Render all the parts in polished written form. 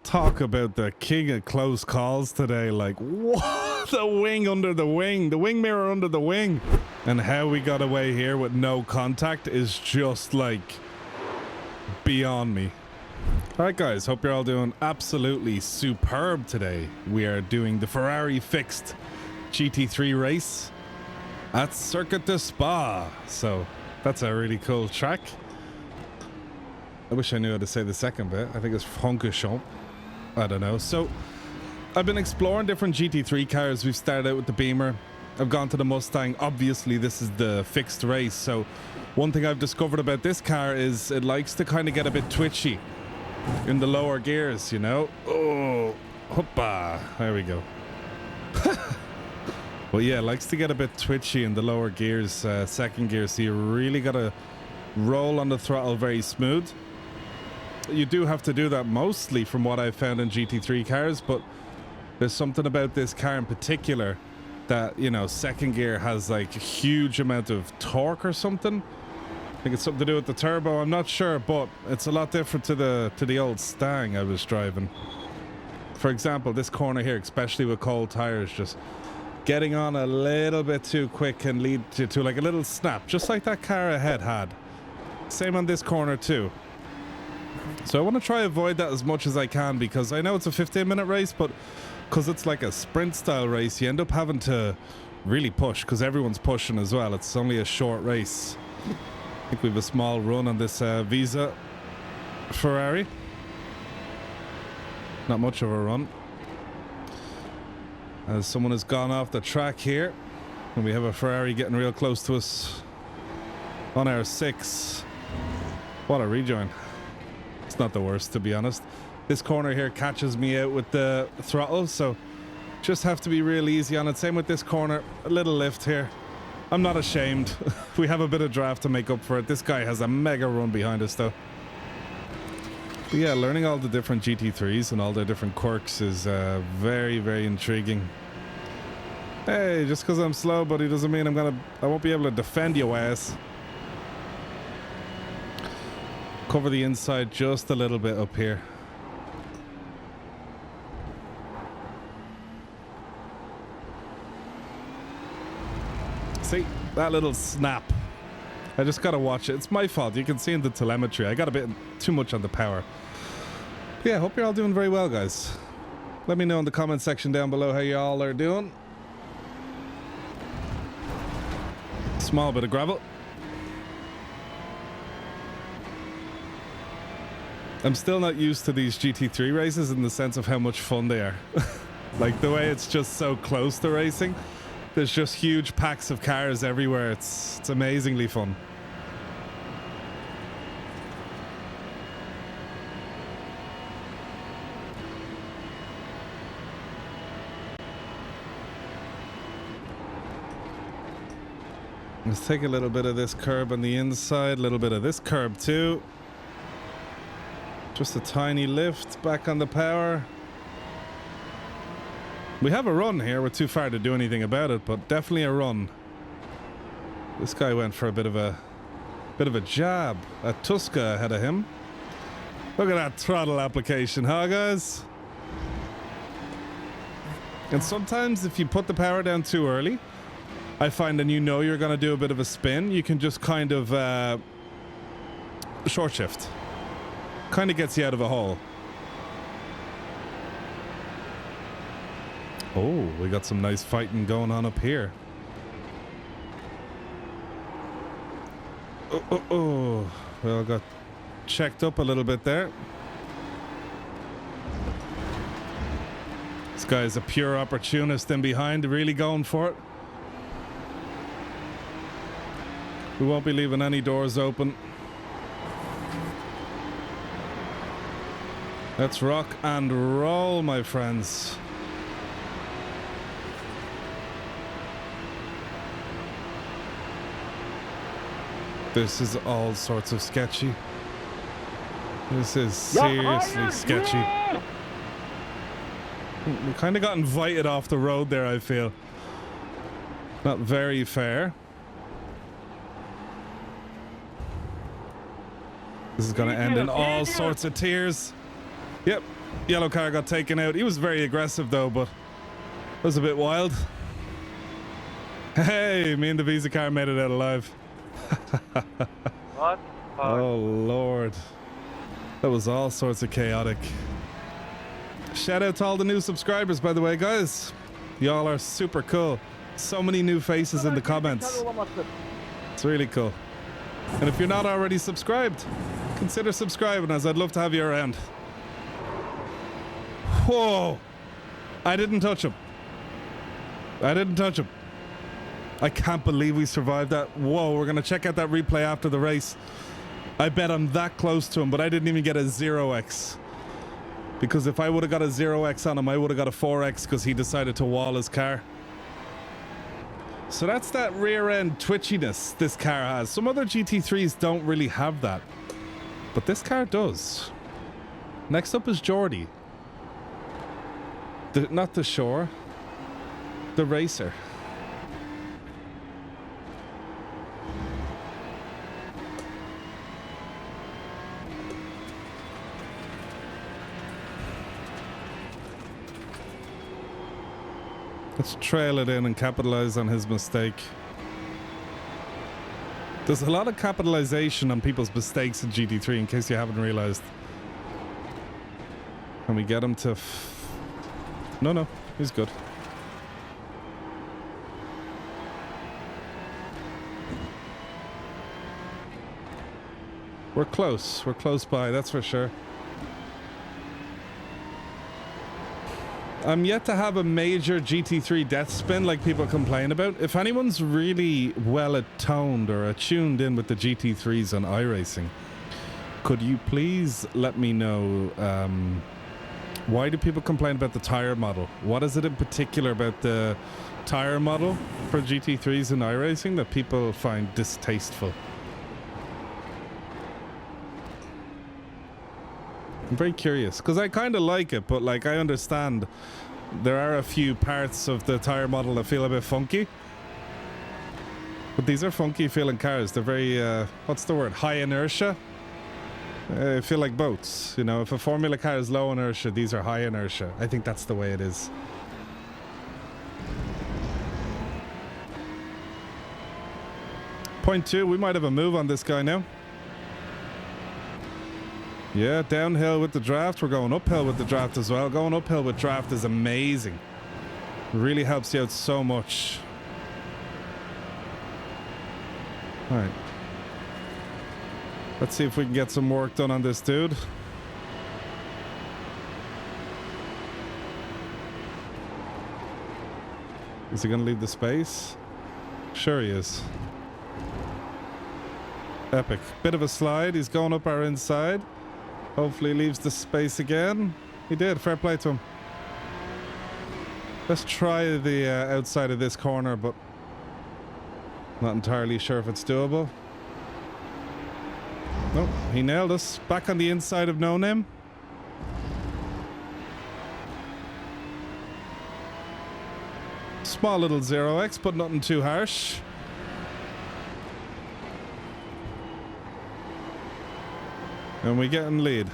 Talk about the king of close calls today. Like, what? The wing under the wing. The wing mirror under the wing. And how we got away here with no contact is just, like, beyond me. Alright guys, hope you're all doing absolutely superb today. We are doing the Ferrari fixed GT3 race at Circuit de Spa. So, that's a really cool track. I wish I knew how to say the second bit. I think it's Francorchamps. I don't know. So, I've been exploring different GT3 cars. We've started out with the Beamer. I've gone to the Mustang. Obviously, this is the fixed race. So, one thing I've discovered about this car is it likes to kind of get a bit twitchy in the lower gears, you know? Oh, hoppa. There we go. Well, yeah, it likes to get a bit twitchy in the lower gears, second gear. So, you really got to roll on the throttle very smooth. You do have to do that mostly from what I've found in GT3 cars, but there's something about this car in particular that, you know, second gear has like a huge amount of torque or something. I think it's something to do with the turbo, I'm not sure, but it's a lot different to the old Stang I was driving. For example, this corner here, especially with cold tires, just getting on a little bit too quick can lead to like a little snap, just like that car ahead had. Same on this corner too. So I want to try avoid that as much as I can, because I know it's a 15-minute race, but because it's like a sprint style race, you end up having to really push because everyone's pushing as well. It's only a short race. I think we have a small run on this Visa Ferrari. Not much of a run. As someone has gone off the track here, and we have a Ferrari getting real close to us on our 6. What a rejoin. It's not the worst, to be honest. This corner here catches me out with the throttle, so just have to be real easy on it. Same with this corner, a little lift here. I'm not ashamed. We have a bit of draft to make up for it. This guy has a mega run behind us though. But yeah, learning all the different GT3s and all their different quirks is very, very intriguing. Hey, just because I'm slow, buddy, doesn't mean I won't be able to defend your ass. Cover the inside just a little bit up here. See, that little snap. I just gotta watch it. It's my fault. You can see in the telemetry. I got a bit too much on the power. But yeah, hope you're all doing very well, guys. Let me know in the comment section down below how y'all are doing. Small bit of gravel. I'm still not used to these GT3 races in the sense of how much fun they are. Like the way it's just so close to racing. There's just huge packs of cars everywhere. It's amazingly fun. Let's take a little bit of this curb on the inside, a little bit of this curb too. Just a tiny lift back on the power. We have a run here. We're too far to do anything about it, but definitely a run. This guy went for a bit of a jab. A Tuska ahead of him. Look at that throttle application, huh, guys? And sometimes if you put the power down too early, I find, and you know you're going to do a bit of a spin, you can just kind of short shift. Kind of gets you out of a hole. Oh, we got some nice fighting going on up here. Oh. Well, got checked up a little bit there. This guy's a pure opportunist in behind, really going for it. We won't be leaving any doors open. Let's rock and roll, my friends. This is all sorts of sketchy. This is seriously sketchy. We kind of got invited off the road there, I feel. Not very fair. This is going to end in all sorts of tears. Yep, Yellow car got taken out. He was very aggressive though, but it was a bit wild. Hey, me and the Visa car made it out alive. What? Oh Lord, that was all sorts of chaotic. Shout out to all the new subscribers, by the way, guys. Y'all are super cool. So many new faces in the comments. It's really cool. And if you're not already subscribed, consider subscribing, as I'd love to have you around. Whoa! I didn't touch him. I didn't touch him. I can't believe we survived that. Whoa, we're going to check out that replay after the race. I bet I'm that close to him, but I didn't even get a 0x. Because if I would have got a 0x on him, I would have got a 4x because he decided to wall his car. So that's that rear end twitchiness this car has. Some other GT3s don't really have that, but this car does. Next up is Geordie. Not the shore, the racer. Let's trail it in and capitalize on his mistake. There's a lot of capitalization on people's mistakes in GT3, in case you haven't realized. Can we get him to... No, he's good. We're close by, that's for sure. I'm yet to have a major GT3 death spin like people complain about. If anyone's really well attuned or attuned in with the GT3s on iRacing, could you please let me know why do people complain about the tire model? What is it in particular about the tire model for GT3s in iRacing that people find distasteful? I'm very curious because I kind of like it, but like I understand there are a few parts of the tire model that feel a bit funky. But these are funky feeling cars. They're very, what's the word? High inertia. I feel like boats. You know, if a Formula car is low inertia, these are high inertia. I think that's the way it is. Point 2, we might have a move on this guy now. Yeah, downhill with the draft. We're going uphill with the draft as well. Going uphill with draft is amazing. Really helps you out so much. All right. Let's see if we can get some work done on this dude. Is he going to leave the space? Sure he is. Epic. Bit of a slide. He's going up our inside. Hopefully he leaves the space again. He did. Fair play to him. Let's try the outside of this corner, but not entirely sure if it's doable. Nope, he nailed us. Back on the inside of No Name. Small little 0x, but nothing too harsh. And we get in lead.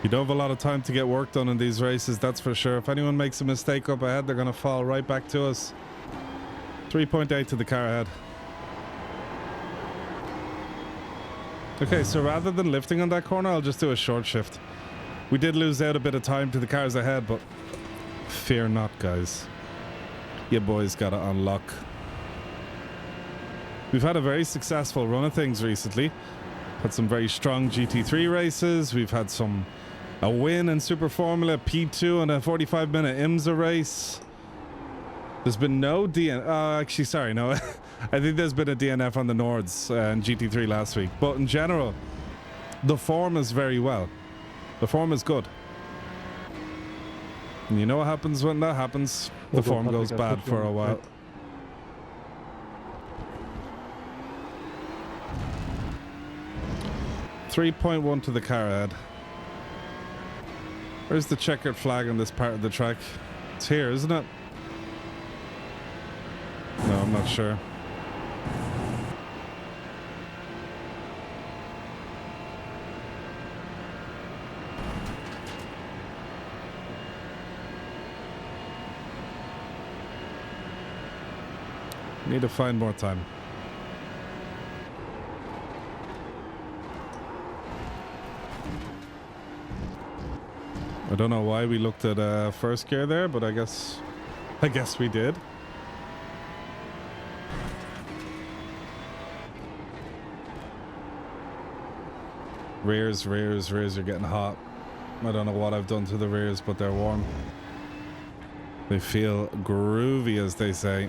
You don't have a lot of time to get work done in these races, that's for sure. If anyone makes a mistake up ahead, they're going to fall right back to us. 3.8 to the car ahead. Okay, so rather than lifting on that corner, I'll just do a short shift. We did lose out a bit of time to the cars ahead, but fear not, guys. You boys gotta unlock. We've had a very successful run of things recently. Had some very strong GT3 races. We've had a win in Super Formula, P2 and a 45-minute IMSA race. There's been no actually, sorry, no. I think there's been a DNF on the Nords and GT3 last week. But in general, the form is very well. The form is good. And you know what happens when that happens? The form goes bad for a while. 3.1 to the car ahead. Where's the checkered flag on this part of the track? It's here, isn't it? No, I'm not sure. Need to find more time. I don't know why we looked at first gear there, but I guess we did. Rears are getting hot. I don't know what I've done to the rears, but they're warm. They feel groovy, as they say.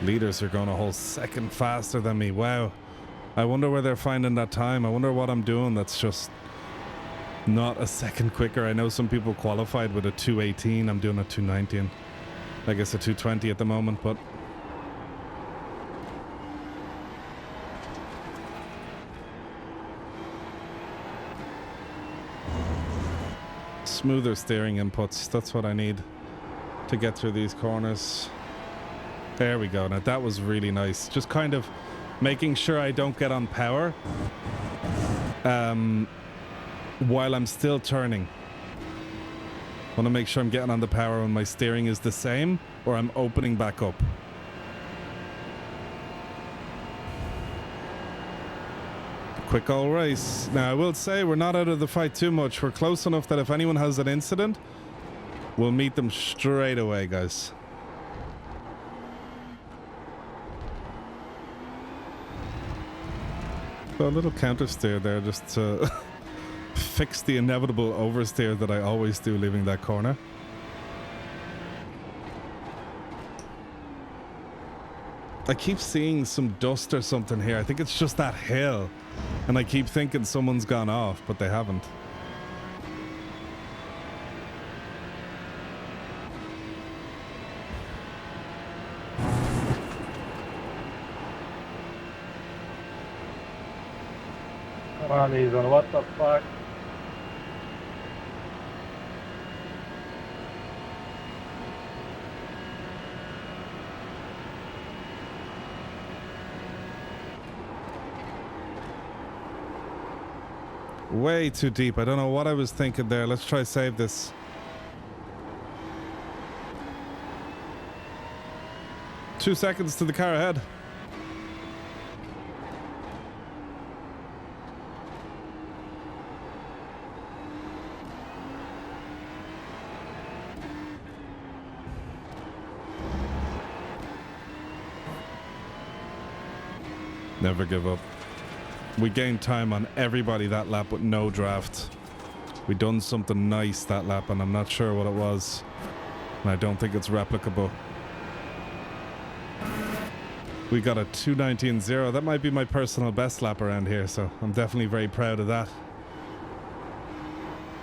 Leaders are going a whole second faster than me. Wow. I wonder where they're finding that time. I wonder what I'm doing that's just not a second quicker. I know some people qualified with a 2:18. I'm doing a 2:19. I guess a 2:20 at the moment, but smoother steering inputs. That's what I need to get through these corners. There we go. Now that was really nice. Just kind of making sure I don't get on power while I'm still turning. Want to make sure I'm getting on the power when my steering is the same or I'm opening back up. Quick old race. Now I will say we're not out of the fight too much. We're close enough that if anyone has an incident, we'll meet them straight away, guys. So a little counter steer there just to fix the inevitable oversteer that I always do leaving that corner. I keep seeing some dust or something here. I think it's just that hill. And I keep thinking someone's gone off, but they haven't. Come on, Ethan, what the fuck? Way too deep. I don't know what I was thinking there. Let's try save this. Two seconds to the car ahead. Never give up. We gained time on everybody that lap with no draft. We done something nice that lap and I'm not sure what it was. And I don't think it's replicable. We got a 2:19.0. That might be my personal best lap around here, so I'm definitely very proud of that.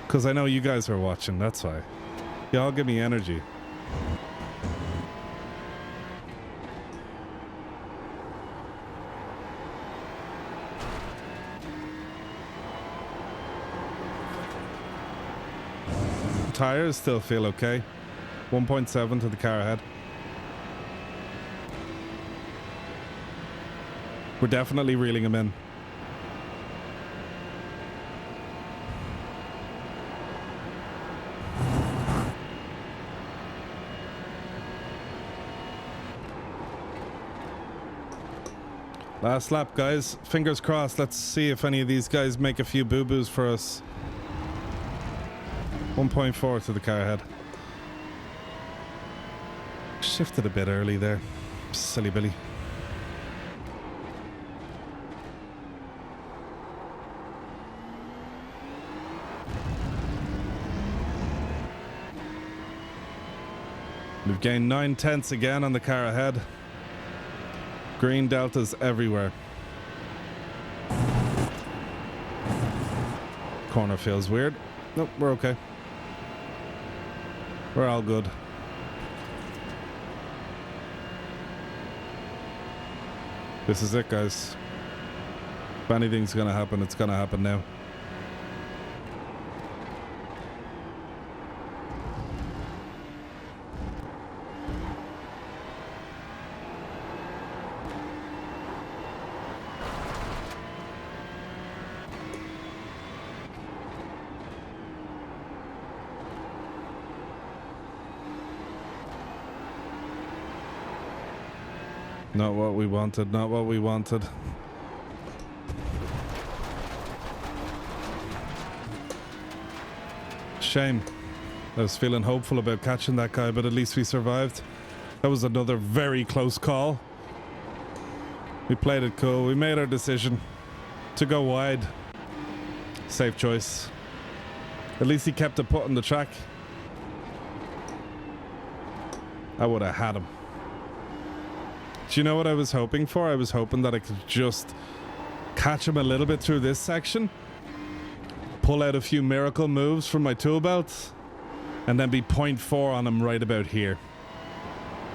Because I know you guys are watching, that's why. Y'all give me energy. Tires still feel okay. 1.7 to the car ahead. We're definitely reeling him in. Last lap, guys. Fingers crossed. Let's see if any of these guys make a few boo-boos for us. 1.4 to the car ahead. Shifted a bit early there. Silly Billy. We've gained 9 tenths again on the car ahead. Green deltas everywhere. Corner feels weird. Nope, we're okay. We're all good. This is it, guys. If anything's going to happen, it's going to happen now. Not what we wanted, not what we wanted. Shame. I was feeling hopeful about catching that guy, but at least we survived. That was another very close call. We played it cool. We made our decision to go wide. Safe choice. At least he kept a put on the track. I would have had him. Do you know what I was hoping for? I was hoping that I could just catch him a little bit through this section, pull out a few miracle moves from my tool belt, and then be 0.4 on him right about here.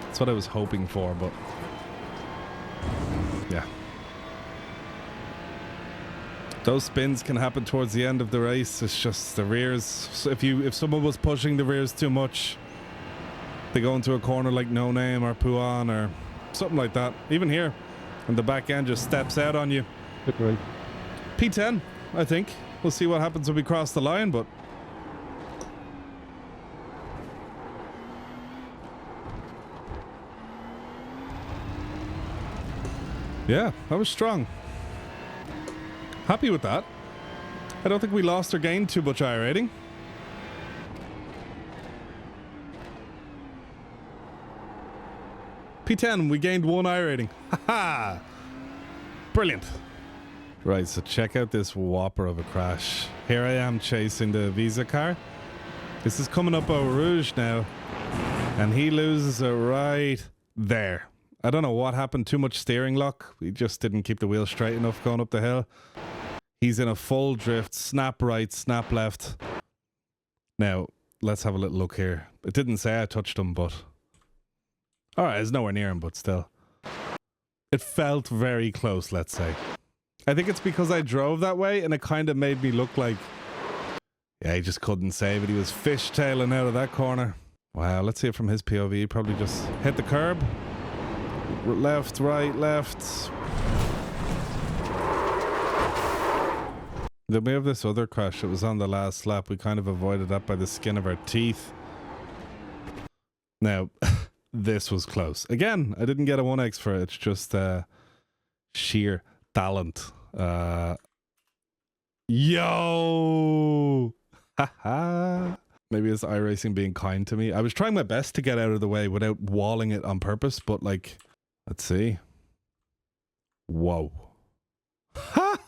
That's what I was hoping for, but yeah. Those spins can happen towards the end of the race. It's just the rears. So if someone was pushing the rears too much, they go into a corner like No Name or Puan or something like that. Even here, and the back end just steps out on you. Good right. P10, I think. We'll see what happens when we cross the line, but yeah, that was strong. Happy with that. I don't think we lost or gained too much iRating. P10, we gained 1 iRating. Haha! Brilliant. Right, so check out this whopper of a crash. Here I am chasing the Visa car. This is coming up Eau Rouge now. And he loses it right there. I don't know what happened. Too much steering lock. We just didn't keep the wheel straight enough going up the hill. He's in a full drift. Snap right, snap left. Now, let's have a little look here. It didn't say I touched him, but alright, it's nowhere near him, but still. It felt very close, let's say. I think it's because I drove that way and it kind of made me look like, yeah, he just couldn't save it. He was fishtailing out of that corner. Wow, let's see it from his POV. He probably just hit the curb. Left, right, left. Then we have this other crash. It was on the last lap. We kind of avoided that by the skin of our teeth. Now, this was close. Again, I didn't get a 1x for it. It's just sheer talent. Yo! Haha! Maybe it's iRacing being kind to me. I was trying my best to get out of the way without walling it on purpose, but like, let's see. Whoa. Ha!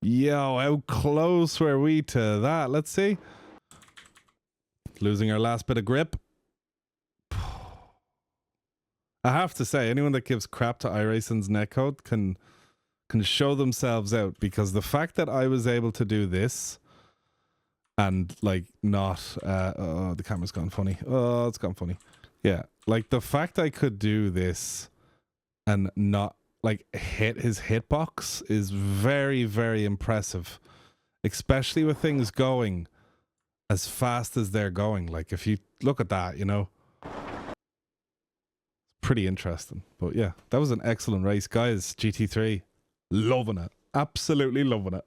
Yo, how close were we to that? Let's see. Losing our last bit of grip. I have to say, anyone that gives crap to iRacing's netcode can show themselves out, because the fact that I was able to do this and like not oh, the camera's gone funny. Oh, it's gone funny. Yeah, like the fact I could do this and not like hit his hitbox is very, very impressive, especially with things going as fast as they're going. Like if you look at that, you know, pretty interesting. But yeah, that was an excellent race, guys. GT3, loving it, absolutely loving it.